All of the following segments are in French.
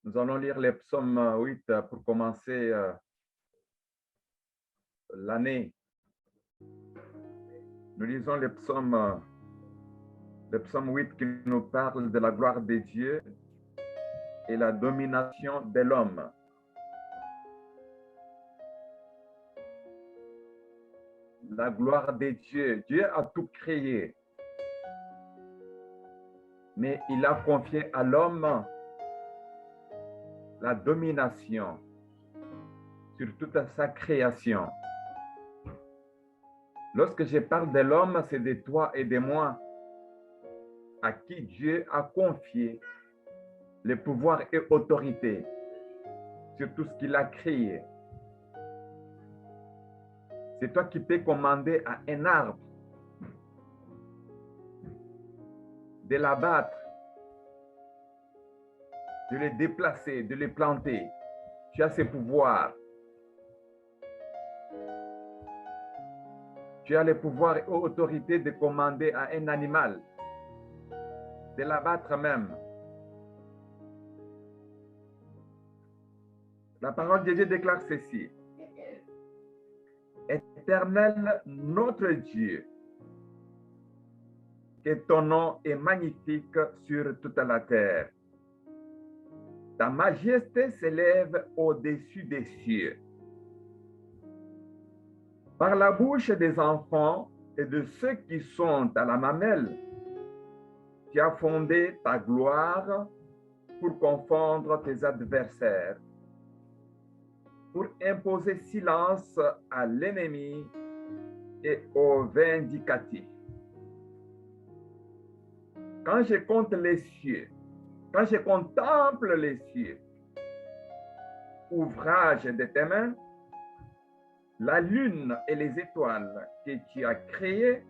Nous allons lire les psaumes 8 pour commencer l'année. Nous lisons les psaumes 8 qui nous parle de la gloire de Dieu et la domination de l'homme. La gloire de Dieu. Dieu a tout créé, mais il a confié à l'homme la domination sur toute sa création. Lorsque je parle de l'homme, c'est de toi et de moi, à qui Dieu a confié le pouvoir et autorité sur tout ce qu'il a créé. C'est toi qui peux commander à un arbre de l'abattre, de le déplacer, de le planter. Tu as ce pouvoir. Tu as le pouvoir et l'autorité de commander à un animal, de l'abattre même. La parole de Dieu déclare ceci. Éternel notre Dieu, que ton nom est magnifique sur toute la terre. Ta majesté s'élève au-dessus des cieux. Par la bouche des enfants et de ceux qui sont à la mamelle, tu as fondé ta gloire pour confondre tes adversaires, pour imposer silence à l'ennemi et au vindicatif. Quand je compte les cieux, quand je contemple les cieux, ouvrage de tes mains, la lune et les étoiles que tu as créées,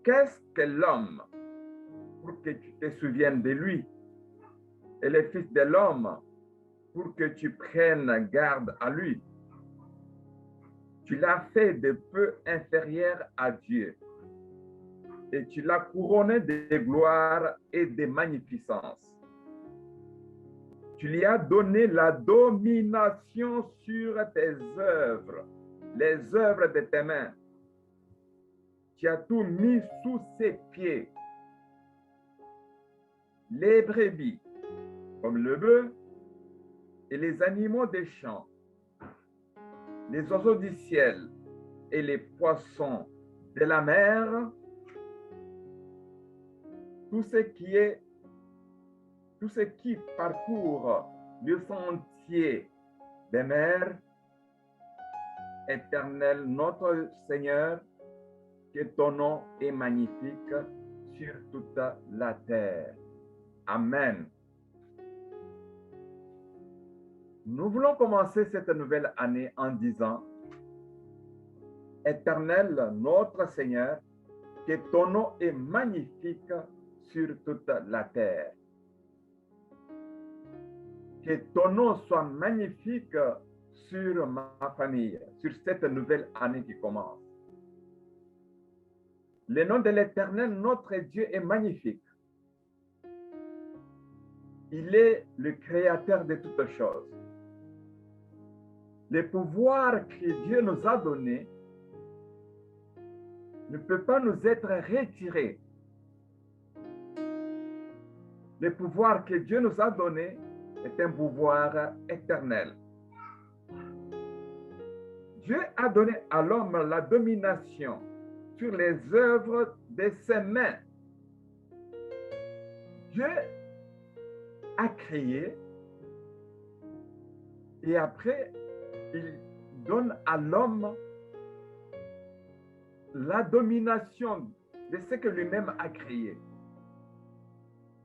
qu'est-ce que l'homme pour que tu te souviennes de lui, et le Fils de l'homme pour que tu prennes garde à lui? Tu l'as fait de peu inférieur à Dieu, et tu l'as couronné de gloire et de magnificence. Tu lui as donné la domination sur tes œuvres, les œuvres de tes mains. Tu as tout mis sous ses pieds. Les brebis, comme le bœuf, et les animaux des champs, les oiseaux du ciel et les poissons de la mer, tout ce qui parcourt le sentier des mers. Éternel notre Seigneur, que ton nom est magnifique sur toute la terre. Amen. Nous voulons commencer cette nouvelle année en disant: Éternel notre Seigneur, que ton nom est magnifique sur toute la terre. Que ton nom soit magnifique sur ma famille, sur cette nouvelle année qui commence. Le nom de l'Éternel, notre Dieu, est magnifique. Il est le créateur de toutes choses. Le pouvoir que Dieu nous a donné ne peut pas nous être retiré. Le pouvoir que Dieu nous a donné est un pouvoir éternel. Dieu a donné à l'homme la domination sur les œuvres de ses mains. Dieu a créé et après, il donne à l'homme la domination de ce que lui-même a créé.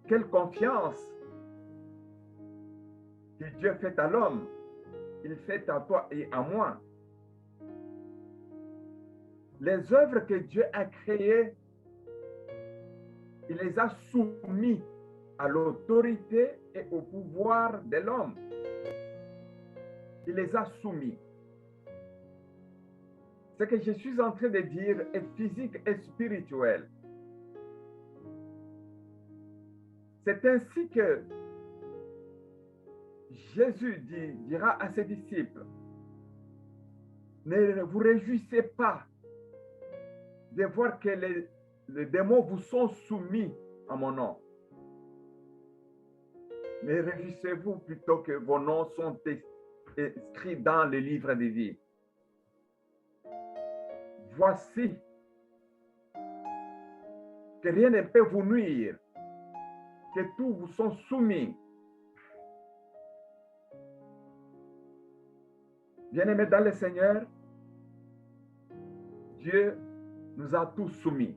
Quelle confiance que Dieu fait à l'homme, il fait à toi et à moi. Les œuvres que Dieu a créées, il les a soumis à l'autorité et au pouvoir de l'homme. Il les a soumis. Ce que je suis en train de dire est physique et spirituel. C'est ainsi que Jésus dira à ses disciples, ne vous réjouissez pas de voir que les démons vous sont soumis à mon nom. Mais réjouissez-vous plutôt que vos noms sont inscrits dans le livre de vie. Voici que rien ne peut vous nuire, que tous vous sont soumis. Bien-aimés dans le Seigneur, Dieu nous a tous soumis.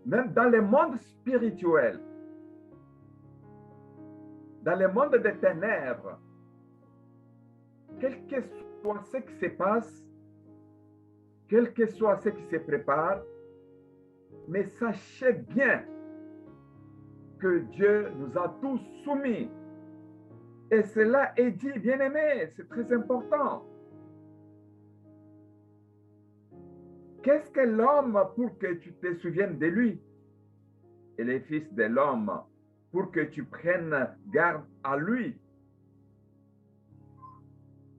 Même dans le monde spirituel, dans le monde des ténèbres, quel que soit ce qui se passe, quel que soit ce qui se prépare, mais sachez bien que Dieu nous a tous soumis. Et cela est dit, bien-aimé, c'est très important. Qu'est-ce que l'homme pour que tu te souviennes de lui? Et les fils de l'homme pour que tu prennes garde à lui.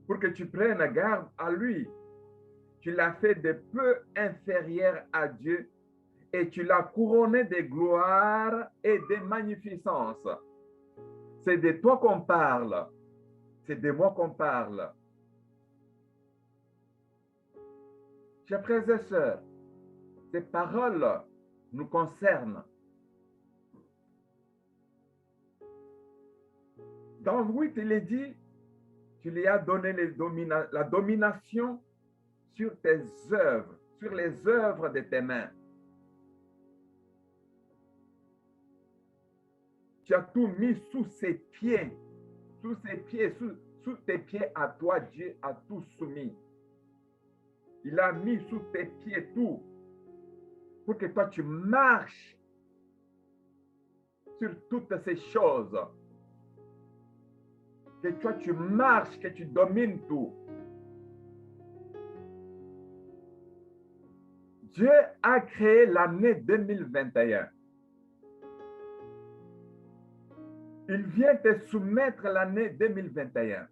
Pour que tu prennes garde à lui. Tu l'as fait de peu inférieur à Dieu et tu l'as couronné de gloire et de magnificence. C'est de toi qu'on parle. C'est de moi qu'on parle. Chers frères et sœurs, ces paroles nous concernent. Dans 8, il est dit, tu lui as donné la domination sur tes œuvres, sur les œuvres de tes mains. Tu as tout mis sous ses pieds, sous tes pieds à toi, Dieu a tout soumis. Il a mis sous tes pieds tout pour que toi tu marches sur toutes ces choses. Que toi tu marches, que tu domines tout. Dieu a créé l'année 2021. Il vient te soumettre l'année 2021.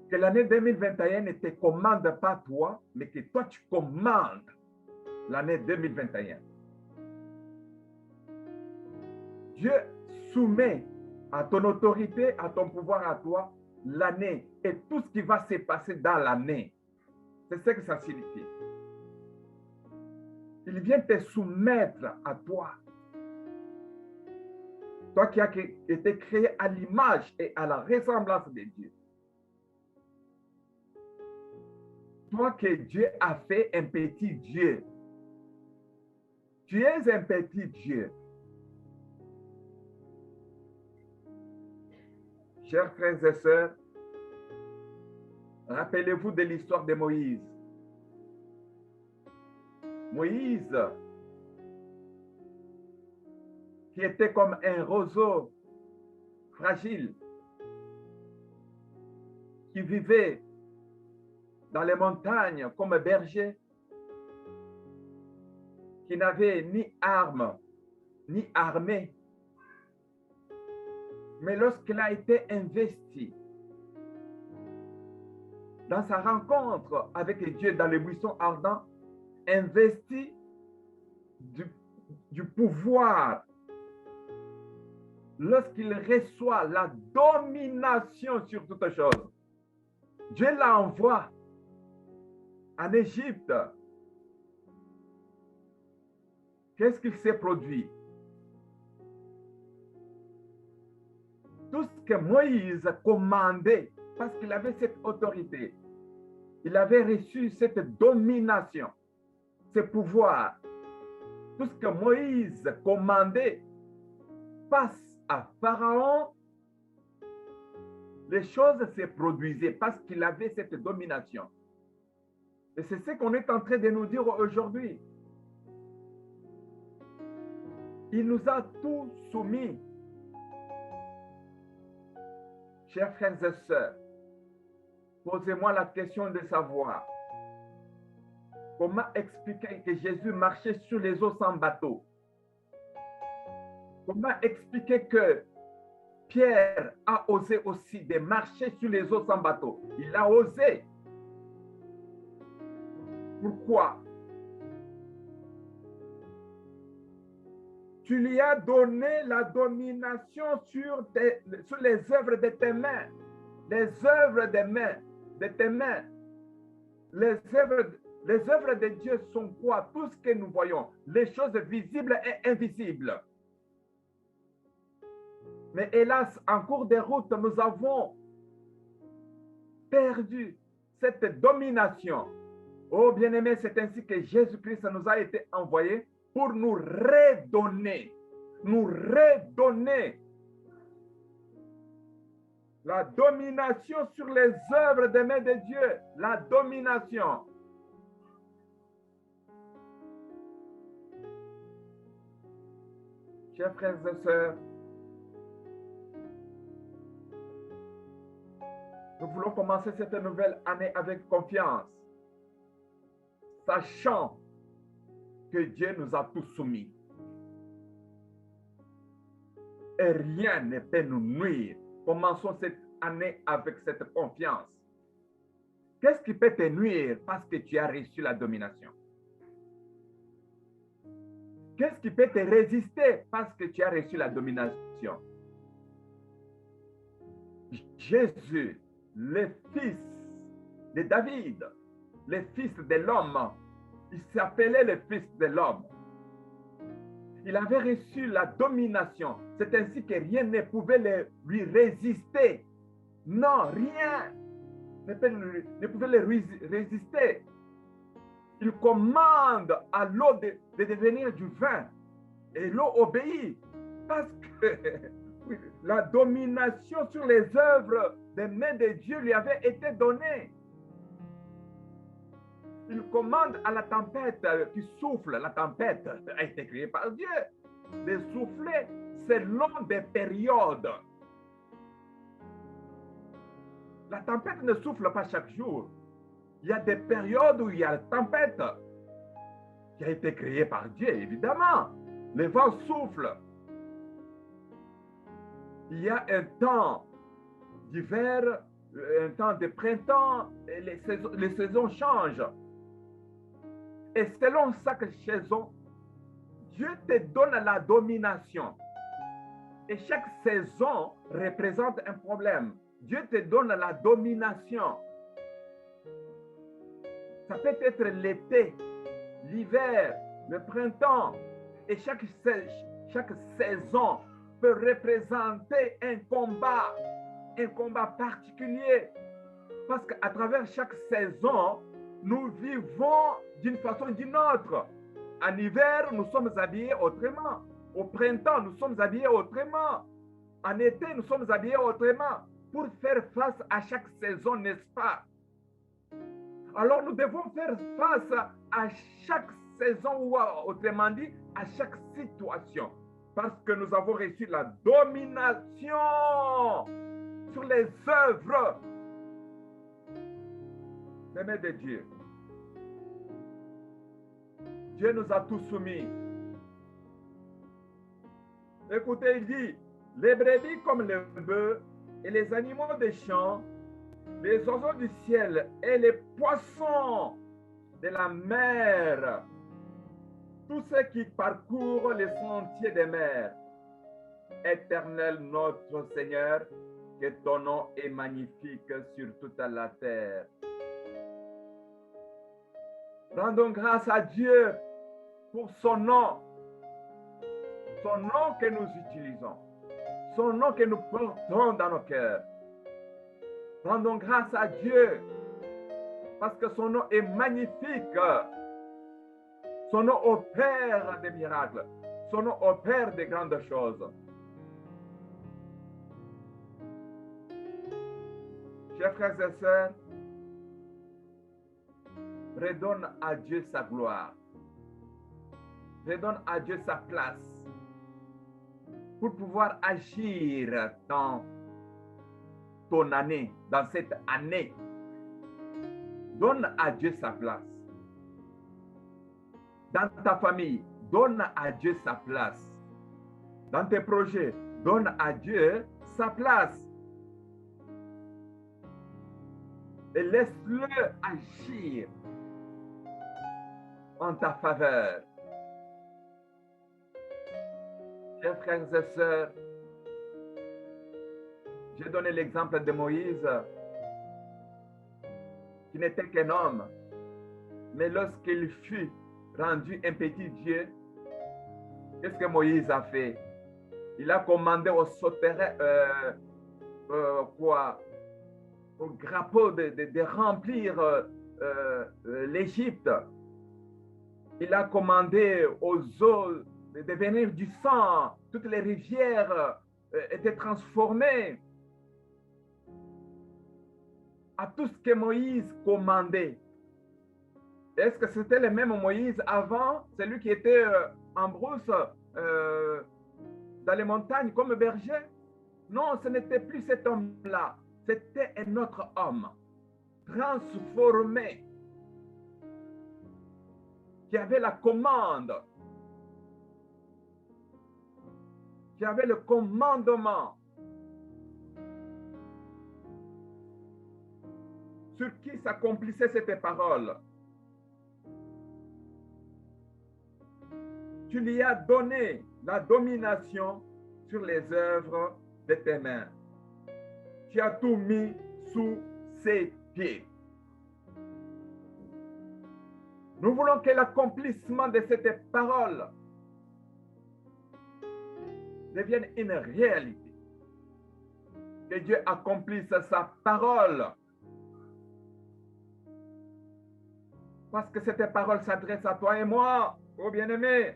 Que l'année 2021 ne te commande pas toi, mais que toi tu commandes l'année 2021. Dieu soumet à ton autorité, à ton pouvoir, à toi, l'année et tout ce qui va se passer dans l'année. C'est ce que ça signifie. Il vient te soumettre à toi. Toi qui as été créé à l'image et à la ressemblance de Dieu. Toi que Dieu a fait un petit Dieu. Tu es un petit Dieu. Chers frères et sœurs, rappelez-vous de l'histoire de Moïse. Moïse, qui était comme un roseau fragile, qui vivait dans les montagnes comme berger, qui n'avait ni armes, ni armée. Mais lorsqu'il a été investi dans sa rencontre avec Dieu dans le buisson ardent, investi du pouvoir, lorsqu'il reçoit la domination sur toute chose, Dieu l'envoie en Égypte. Qu'est-ce qu'il s'est produit? Tout ce que Moïse commandait, parce qu'il avait cette autorité, il avait reçu cette domination, ce pouvoir. Tout ce que Moïse commandait passe à Pharaon, les choses se produisaient parce qu'il avait cette domination. Et c'est ce qu'on est en train de nous dire aujourd'hui. Il nous a tous soumis. Chers frères et sœurs, posez-moi la question de savoir, Comment expliquer que Jésus marchait sur les eaux sans bateau? Comment expliquer que Pierre a osé aussi de marcher sur les eaux sans bateau? Il a osé. Pourquoi? Tu lui as donné la domination sur les œuvres de tes mains. Les œuvres des mains, de tes mains. Les œuvres de Dieu sont quoi? Tout ce que nous voyons, les choses visibles et invisibles. Mais hélas, en cours de route, nous avons perdu cette domination. Oh bien-aimé, c'est ainsi que Jésus-Christ nous a été envoyé pour nous redonner la domination sur les œuvres des mains de Dieu. La domination. Chers frères et sœurs, nous voulons commencer cette nouvelle année avec confiance, sachant que Dieu nous a tous soumis. Et rien ne peut nous nuire. Commençons cette année avec cette confiance. Qu'est-ce qui peut te nuire parce que tu as reçu la domination? Qu'est-ce qui peut te résister parce que tu as reçu la domination? Jésus, le fils de David, le fils de l'homme, il s'appelait le fils de l'homme. Il avait reçu la domination. C'est ainsi que rien ne pouvait lui résister. Non, rien ne pouvait lui résister. Il commande à l'eau de devenir du vin. Et l'eau obéit. Parce que la domination sur les œuvres des mains de Dieu lui avait été donnée. Il commande à la tempête qui souffle. La tempête a été créée par Dieu. De souffler selon des périodes. La tempête ne souffle pas chaque jour. Il y a des périodes où il y a la tempête qui a été créée par Dieu, évidemment. Le vent souffle. Il y a un temps d'hiver, un temps de printemps, et les saisons changent. Et selon chaque saison, Dieu te donne la domination. Et chaque saison représente un problème. Dieu te donne la domination. Ça peut être l'été, l'hiver, le printemps. Et chaque saison peut représenter un combat particulier. Parce qu'à travers chaque saison, nous vivons d'une façon ou d'une autre. En hiver, nous sommes habillés autrement. Au printemps, nous sommes habillés autrement. En été, nous sommes habillés autrement. Pour faire face à chaque saison, n'est-ce pas? Alors, nous devons faire face à chaque saison, ou autrement dit, à chaque situation. Parce que nous avons reçu la domination sur les œuvres des mains de Dieu. Dieu nous a tous soumis. Écoutez, il dit, les brebis comme les bœufs et les animaux des champs, les oiseaux du ciel et les poissons de la mer, tous ceux qui parcourent les sentiers des mers. Éternel notre Seigneur, que ton nom est magnifique sur toute la terre. Rendons grâce à Dieu pour son nom que nous utilisons, son nom que nous portons dans nos cœurs. Rendons grâce à Dieu parce que son nom est magnifique. Son nom opère des miracles. Son nom opère des grandes choses. Chers frères et sœurs, redonne à Dieu sa gloire. Redonne à Dieu sa place pour pouvoir agir dans ton année, dans cette année. Donne à Dieu sa place. Dans ta famille, donne à Dieu sa place. Dans tes projets, donne à Dieu sa place. Et laisse-le agir en ta faveur. Chers frères et sœurs, j'ai donné l'exemple de Moïse, qui n'était qu'un homme, mais lorsqu'il fut rendu un petit Dieu, qu'est-ce que Moïse a fait? Il a commandé au sauterelles, au grappot de remplir l'Égypte. Il a commandé aux eaux de devenir du sang. Toutes les rivières étaient transformées. À tout ce que Moïse commandait. Est-ce que c'était le même Moïse avant, celui qui était en brousse dans les montagnes comme berger? Non, ce n'était plus cet homme-là. C'était un autre homme transformé qui avait la commande, qui avait le commandement sur qui s'accomplissait cette parole. Tu lui as donné la domination sur les œuvres de tes mains. Tu as tout mis sous ses pieds. Nous voulons que l'accomplissement de cette parole devienne une réalité. Que Dieu accomplisse sa parole. Parce que cette parole s'adresse à toi et moi, ô bien-aimé.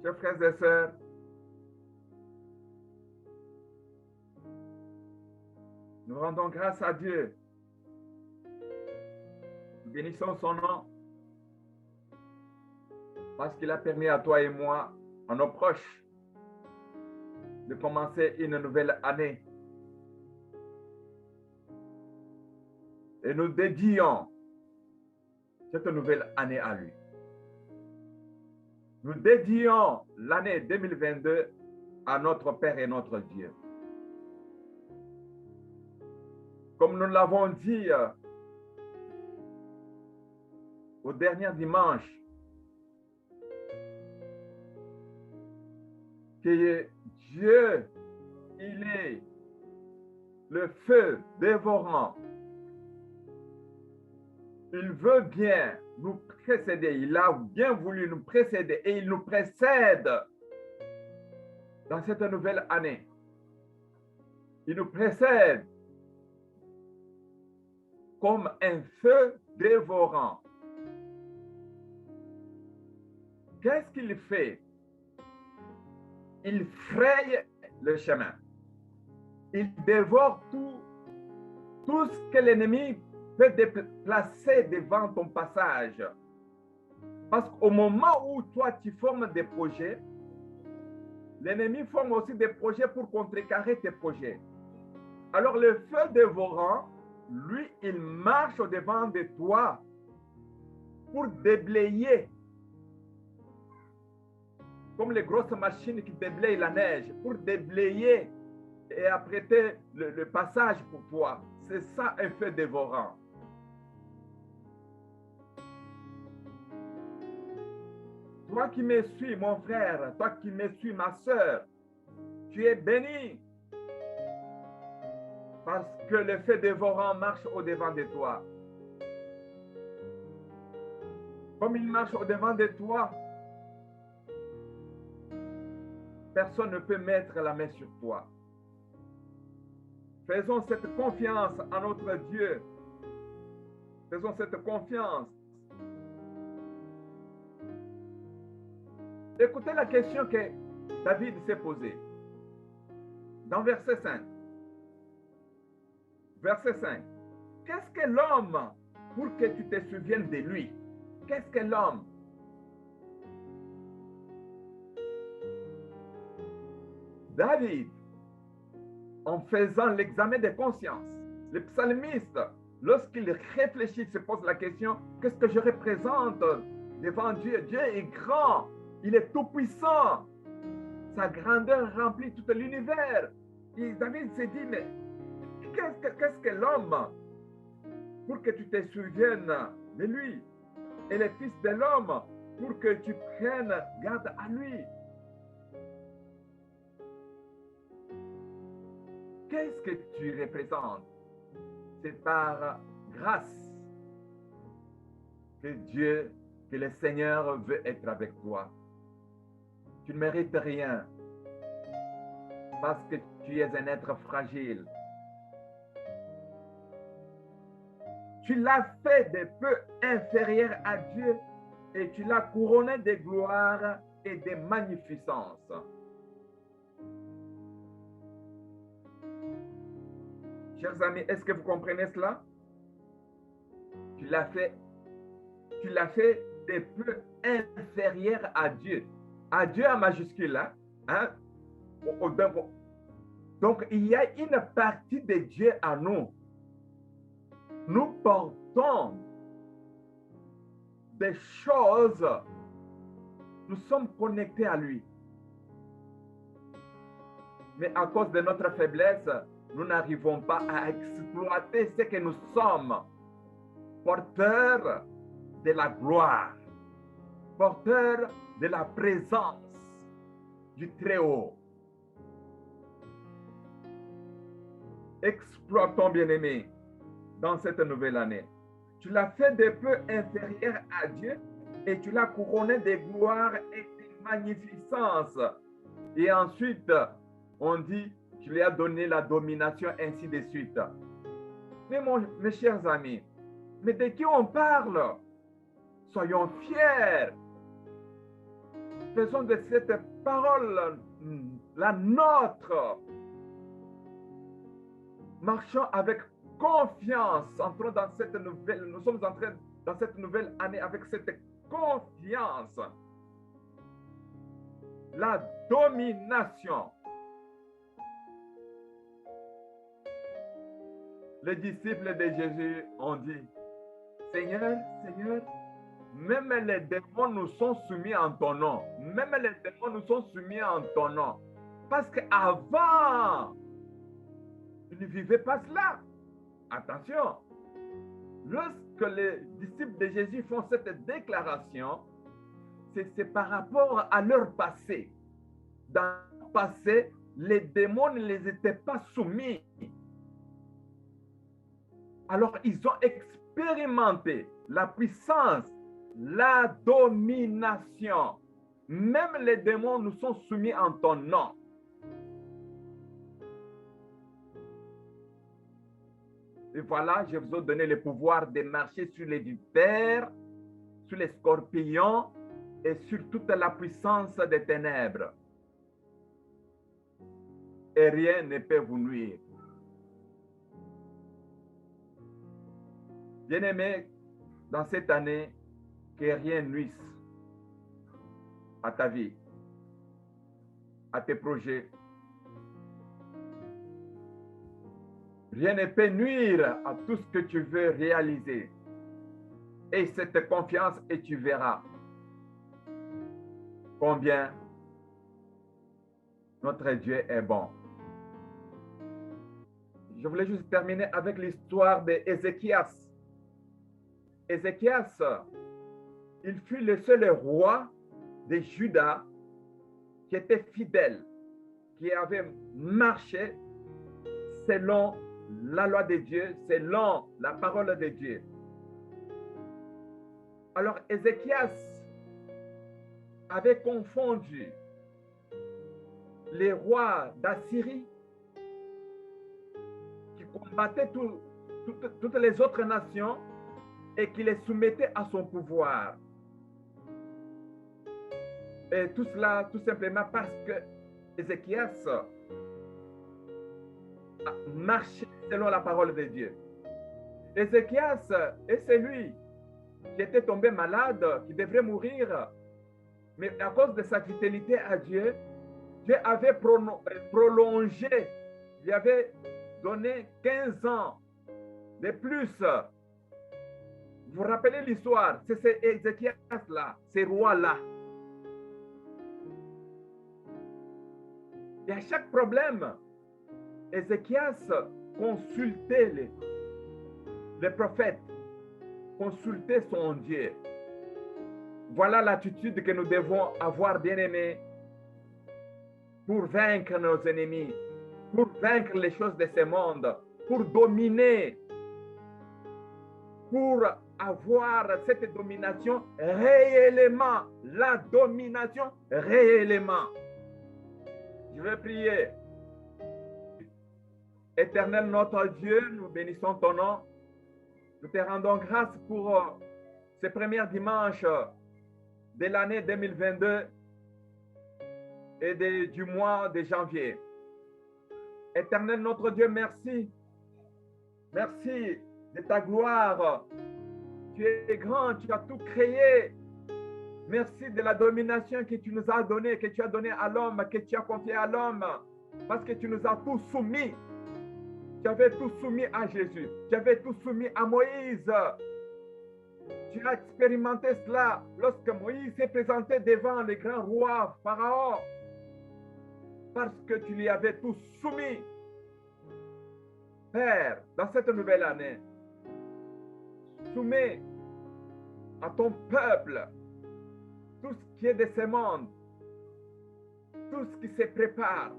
Chers frères et sœurs, nous rendons grâce à Dieu. Nous bénissons son nom parce qu'il a permis à toi et moi, à nos proches, de commencer une nouvelle année. Et nous dédions cette nouvelle année à lui. Nous dédions l'année 2022 à notre Père et notre Dieu. Comme nous l'avons dit au dernier dimanche, que Dieu, il est le feu dévorant. Il veut bien nous précéder. Il a bien voulu nous précéder et il nous précède dans cette nouvelle année. Il nous précède comme un feu dévorant. Qu'est-ce qu'il fait? Il fraye le chemin. Il dévore tout ce que l'ennemi peut déplacer devant ton passage. Parce qu'au moment où toi, tu formes des projets, l'ennemi forme aussi des projets pour contrecarrer tes projets. Alors le feu dévorant, lui, il marche au-devant de toi pour déblayer, comme les grosses machines qui déblayent la neige, pour déblayer et apprêter le passage pour toi. C'est ça un feu dévorant. Toi qui me suis, mon frère, toi qui me suis, ma soeur, tu es béni parce que le feu dévorant marche au-devant de toi. Comme il marche au-devant de toi, personne ne peut mettre la main sur toi. Faisons cette confiance à notre Dieu. Faisons cette confiance. Écoutez la question que David s'est posée. Dans verset 5. Verset 5. Qu'est-ce que l'homme pour que tu te souviennes de lui? Qu'est-ce que l'homme? David, en faisant l'examen de conscience, le psalmiste lorsqu'il réfléchit, il se pose la question, qu'est-ce que je représente devant Dieu? Dieu est grand, il est tout puissant. Sa grandeur remplit tout l'univers. Et David s'est dit, mais qu'est-ce que l'homme pour que tu te souviennes de lui? Et le Fils de l'homme pour que tu prennes garde à lui. Qu'est-ce que tu représentes? C'est par grâce que Dieu, que le Seigneur veut être avec toi. Tu ne mérites rien parce que tu es un être fragile. Tu l'as fait de peu inférieur à Dieu et tu l'as couronné de gloire et de magnificence. Chers amis, est-ce que vous comprenez cela? Tu l'as fait de peu inférieur à Dieu. À Dieu en majuscule, hein? Donc, il y a une partie de Dieu à nous. Nous portons des choses, nous sommes connectés à lui. Mais à cause de notre faiblesse, nous n'arrivons pas à exploiter ce que nous sommes, porteurs de la gloire, porteurs de la présence du Très-Haut. Exploitons, bien-aimés, dans cette nouvelle année. Tu l'as fait de peu inférieur à Dieu et tu l'as couronné de gloire et de magnificence. Et ensuite, on dit, tu lui as donné la domination, ainsi de suite. Mais mes chers amis, mais de qui on parle? Soyons fiers. Faisons de cette parole la nôtre. Marchons avec confiance. Entrons dans cette nouvelle, nous sommes entrés dans cette nouvelle année avec cette confiance. La domination. Les disciples de Jésus ont dit, Seigneur, Seigneur, même les démons nous sont soumis en ton nom. Même les démons nous sont soumis en ton nom. Parce qu'avant, ils ne vivaient pas cela. Attention, lorsque les disciples de Jésus font cette déclaration, c'est par rapport à leur passé. Dans le passé, les démons ne les étaient pas soumis. Alors, ils ont expérimenté la puissance, la domination. Même les démons nous sont soumis en ton nom. Et voilà, je vous ai donné le pouvoir de marcher sur les vipères, sur les scorpions et sur toute la puissance des ténèbres. Et rien ne peut vous nuire. Bien-aimé, dans cette année, que rien nuise à ta vie, à tes projets. Rien ne peut nuire à tout ce que tu veux réaliser. Et cette confiance, et tu verras combien notre Dieu est bon. Je voulais juste terminer avec l'histoire d'Ézéchias. Ézéchias, il fut le seul roi de Juda qui était fidèle, qui avait marché selon la loi de Dieu, selon la parole de Dieu. Alors Ézéchias avait confondu les rois d'Assyrie qui combattaient toutes les autres nations et qui les soumettait à son pouvoir. Et tout cela, tout simplement parce que Ézéchias marchait selon la parole de Dieu. Ézéchias est celui qui était tombé malade, qui devrait mourir. Mais à cause de sa fidélité à Dieu, Dieu avait prolongé, il avait donné 15 ans De plus, vous vous rappelez l'histoire, c'est ces Ézéchias-là, ces rois-là. Et à chaque problème, Ézéchias consultait les prophètes, consultait son Dieu. Voilà l'attitude que nous devons avoir, bien-aimés, pour vaincre nos ennemis, pour vaincre les choses de ce monde, pour dominer, pour avoir cette domination réellement, la domination réellement. Je vais prier. Éternel notre Dieu, nous bénissons ton nom. Nous te rendons grâce pour ce premier dimanche de l'année 2022 et du mois de janvier. Éternel notre Dieu, merci. Merci de ta gloire. Tu es grand, tu as tout créé. Merci de la domination que tu nous as donnée, que tu as donnée à l'homme, que tu as confiée à l'homme. Parce que tu nous as tous soumis. Tu avais tout soumis à Jésus. Tu avais tout soumis à Moïse. Tu as expérimenté cela lorsque Moïse s'est présenté devant le grand roi Pharaon. Parce que tu lui avais tout soumis. Père, dans cette nouvelle année, soumets à ton peuple tout ce qui est de ce monde, tout ce qui se prépare,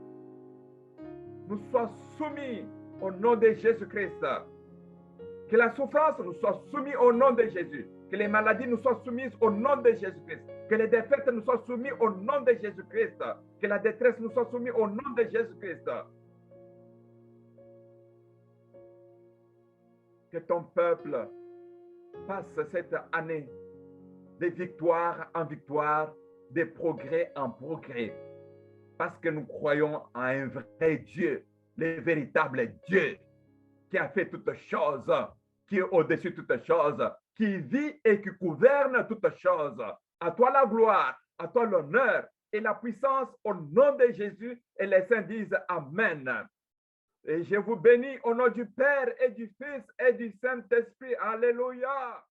nous soit soumis au nom de Jésus-Christ. Que la souffrance nous soit soumise au nom de Jésus. Que les maladies nous soient soumises au nom de Jésus-Christ. Que les défaites nous soient soumises au nom de Jésus-Christ. Que la détresse nous soit soumise au nom de Jésus-Christ. Que ton peuple passe cette année de victoire en victoire, de progrès en progrès. Parce que nous croyons en un vrai Dieu, le véritable Dieu, qui a fait toutes choses, qui est au-dessus de toutes choses, qui vit et qui gouverne toutes choses. À toi la gloire, à toi l'honneur et la puissance au nom de Jésus. Et les saints disent Amen. Et je vous bénis au nom du Père et du Fils et du Saint-Esprit. Alléluia.